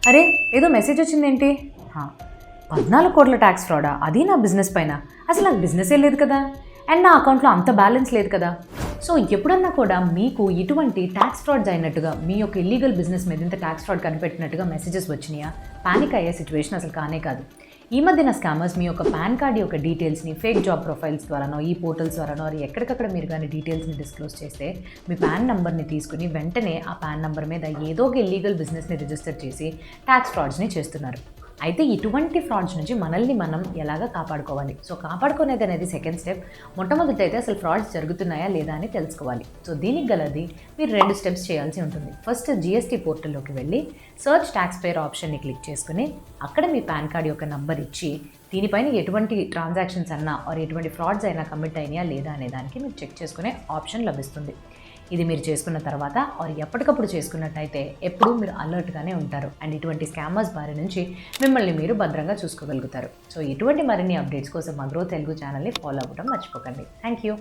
అరే ఏదో మెసేజ్ వచ్చిందేంటి? 14 కోట్ల ట్యాక్స్ ఫ్రాడా? అది నా బిజినెస్ పైన. అసలు నాకు బిజినెసే లేదు కదా, అండ్ నా అకౌంట్లో అంత బ్యాలెన్స్ లేదు కదా. సో ఎప్పుడన్నా కూడా మీకు ఇటువంటి ట్యాక్స్ ఫ్రాడ్స్ అయినట్టుగా, మీ యొక్క ఇల్లీగల్ బిజినెస్ మీద ఇంత ట్యాక్స్ ఫ్రాడ్ కనిపెట్టినట్టుగా మెసేజెస్ వచ్చినాయా? పానిక్ అయ్యే సిచ్యువేషన్ అసలు కానే కాదు. ఈ మధ్యన స్కామర్స్ మీ యొక్క పాన్ కార్డ్ యొక్క డీటెయిల్స్ని ఫేక్ జాబ్ ప్రొఫైల్స్ ద్వారానో, ఈ పోర్టల్స్ ద్వారానో, ఎక్కడికక్కడ మీరు కానీ డీటెయిల్స్ని డిస్క్లోజ్ చేస్తే మీ పాన్ నెంబర్ని తీసుకుని వెంటనే ఆ పాన్ నెంబర్ మీద ఏదో ఒక ఇల్లీగల్ బిజినెస్ని రిజిస్టర్ చేసి ట్యాక్స్ ఫ్రాడ్స్ని చేస్తున్నారు. అయితే ఇటువంటి ఫ్రాడ్స్ నుంచి మనల్ని మనం ఎలాగ కాపాడుకోవాలి? సో కాపాడుకునేది అనేది సెకండ్ స్టెప్. మొట్టమొదటి అయితే అసలు ఫ్రాడ్స్ జరుగుతున్నాయా లేదా అని తెలుసుకోవాలి. సో దీనికి గలది మీరు 2 స్టెప్స్ చేయాల్సి ఉంటుంది. ఫస్ట్ జిఎస్టీ పోర్టల్లోకి వెళ్ళి సర్చ్ ట్యాక్స్ పేయర్ ఆప్షన్ని క్లిక్ చేసుకుని అక్కడ మీ పాన్ కార్డ్ యొక్క నంబర్ ఇచ్చి దీనిపైన ఎటువంటి ట్రాన్సాక్షన్స్ అన్నా ఆర్ ఎటువంటి ఫ్రాడ్స్ అయినా కమిట్ అయినాయా లేదా అనే దానికి మీరు చెక్ చేసుకునే ఆప్షన్ లభిస్తుంది. ఇది మీరు చేసుకున్న తర్వాత ఆర్ ఎప్పటికప్పుడు చేసుకున్నట్టయితే ఎప్పుడూ మీరు అలర్ట్గానే ఉంటారు అండ్ ఇటువంటి స్కామర్స్ బారి నుంచి మిమ్మల్ని మీరు భద్రంగా చూసుకోగలుగుతారు. సో ఇటువంటి మరిన్ని అప్డేట్స్ కోసం మా గ్రో తెలుగు ఛానల్ని ఫాలో అవ్వడం మర్చిపోకండి. Thank you.